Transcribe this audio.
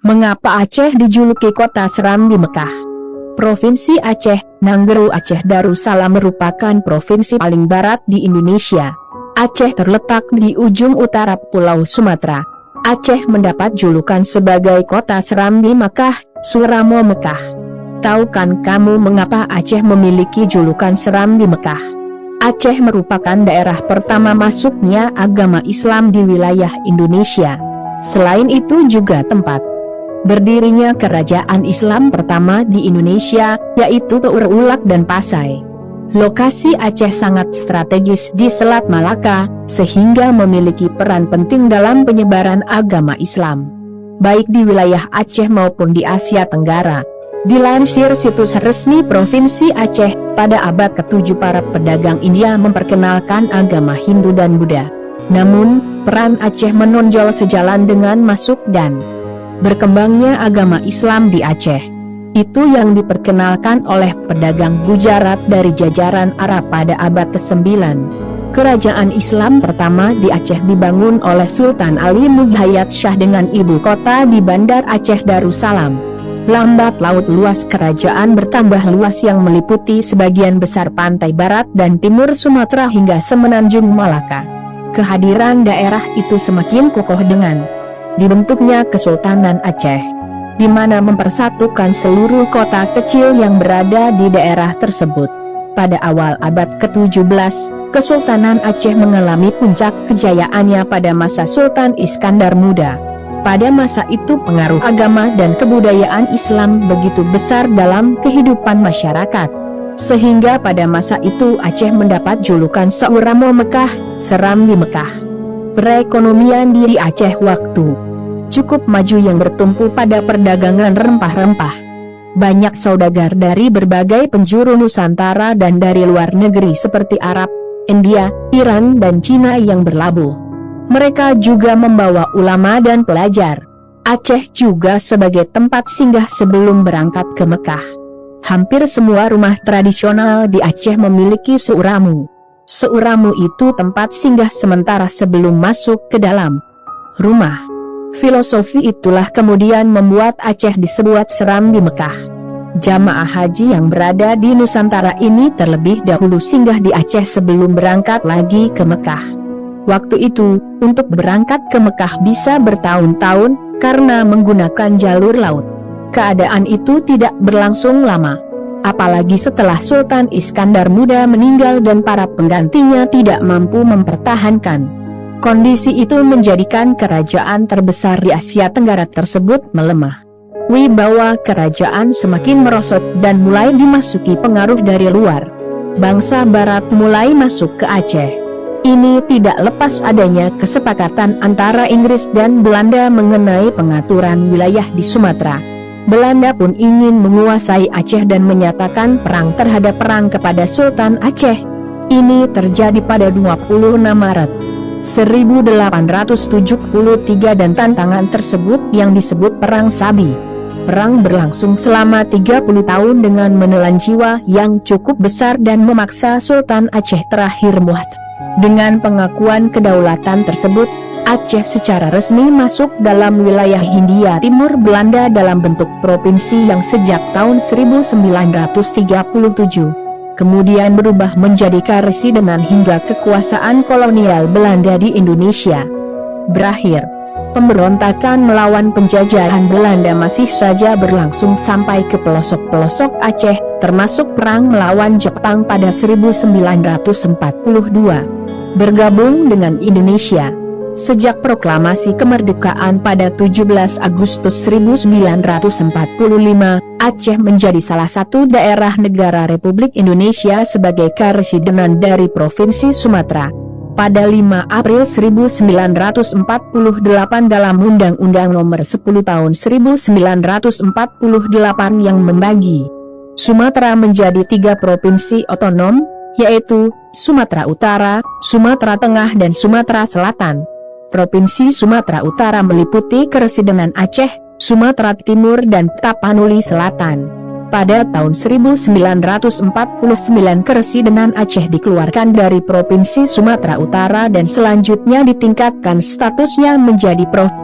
Mengapa Aceh dijuluki kota seram di Mekah? Provinsi Aceh, Nanggeru Aceh Darussalam merupakan provinsi paling barat di Indonesia. Aceh terletak di ujung utara Pulau Sumatera. Aceh mendapat julukan sebagai kota seram di Makkah, Suramo Mekah. Tahu kan kamu mengapa Aceh memiliki julukan seram di Mekah? Aceh merupakan daerah pertama masuknya agama Islam di wilayah Indonesia. Selain itu juga tempat berdirinya kerajaan Islam pertama di Indonesia, yaitu Urulak dan Pasai. Lokasi Aceh sangat strategis di Selat Malaka, sehingga memiliki peran penting dalam penyebaran agama Islam, baik di wilayah Aceh maupun di Asia Tenggara. Dilansir situs resmi Provinsi Aceh, pada abad ke-7 para pedagang India memperkenalkan agama Hindu dan Buddha. Namun, peran Aceh menonjol sejalan dengan masuk dan berkembangnya agama Islam di Aceh. Itu yang diperkenalkan oleh pedagang Gujarat dari jajaran Arab pada abad ke-9. Kerajaan Islam pertama di Aceh dibangun oleh Sultan Ali Mughayat Shah dengan ibu kota di Bandar Aceh Darussalam. Lambat laut luas kerajaan bertambah luas yang meliputi sebagian besar pantai barat dan timur Sumatera hingga semenanjung Malaka. Kehadiran daerah itu semakin kokoh dengan dibentuknya Kesultanan Aceh, di mana mempersatukan seluruh kota kecil yang berada di daerah tersebut. Pada awal abad ke-17, Kesultanan Aceh mengalami puncak kejayaannya pada masa Sultan Iskandar Muda. Pada masa itu pengaruh agama dan kebudayaan Islam begitu besar dalam kehidupan masyarakat, sehingga pada masa itu Aceh mendapat julukan Suramo Mekah, seram di Mekah. Perekonomian di Aceh waktu cukup maju yang bertumpu pada perdagangan rempah-rempah. Banyak saudagar dari berbagai penjuru Nusantara dan dari luar negeri seperti Arab, India, Iran dan Cina yang berlabuh. Mereka juga membawa ulama dan pelajar. Aceh juga sebagai tempat singgah sebelum berangkat ke Mekah. Hampir semua rumah tradisional di Aceh memiliki seuramu. Seuramu itu tempat singgah sementara sebelum masuk ke dalam rumah. Filosofi itulah kemudian membuat Aceh disebut seram di Mekah. Jamaah haji yang berada di Nusantara ini terlebih dahulu singgah di Aceh sebelum berangkat lagi ke Mekah. Waktu itu, untuk berangkat ke Mekah bisa bertahun-tahun karena menggunakan jalur laut. Keadaan itu tidak berlangsung lama, apalagi setelah Sultan Iskandar Muda meninggal dan para penggantinya tidak mampu mempertahankan kondisi itu, menjadikan kerajaan terbesar di Asia Tenggara tersebut melemah. Wibawa kerajaan semakin merosot dan mulai dimasuki pengaruh dari luar. Bangsa Barat mulai masuk ke Aceh. Ini tidak lepas adanya kesepakatan antara Inggris dan Belanda mengenai pengaturan wilayah di Sumatera. Belanda pun ingin menguasai Aceh dan menyatakan perang terhadap perang kepada Sultan Aceh. Ini terjadi pada 26 Maret 1873 dan tantangan tersebut yang disebut Perang Sabi. Perang berlangsung selama 30 tahun dengan menelan jiwa yang cukup besar dan memaksa Sultan Aceh terakhir muat. Dengan pengakuan kedaulatan tersebut, Aceh secara resmi masuk dalam wilayah Hindia Timur Belanda dalam bentuk provinsi yang sejak tahun 1937 kemudian berubah menjadi karesidenan hingga kekuasaan kolonial Belanda di Indonesia berakhir. Pemberontakan melawan penjajahan Belanda masih saja berlangsung sampai ke pelosok-pelosok Aceh, termasuk perang melawan Jepang pada 1942. Bergabung dengan Indonesia. Sejak proklamasi kemerdekaan pada 17 Agustus 1945, Aceh menjadi salah satu daerah negara Republik Indonesia sebagai karesidenan dari Provinsi Sumatera. Pada 5 April 1948 dalam Undang-Undang Nomor 10 Tahun 1948 yang membagi Sumatera menjadi 3 provinsi otonom, yaitu Sumatera Utara, Sumatera Tengah dan Sumatera Selatan. Provinsi Sumatera Utara meliputi Karesidenan Aceh, Sumatera Timur dan Tapanuli Selatan. Pada tahun 1949 Karesidenan Aceh dikeluarkan dari Provinsi Sumatera Utara dan selanjutnya ditingkatkan statusnya menjadi Provinsi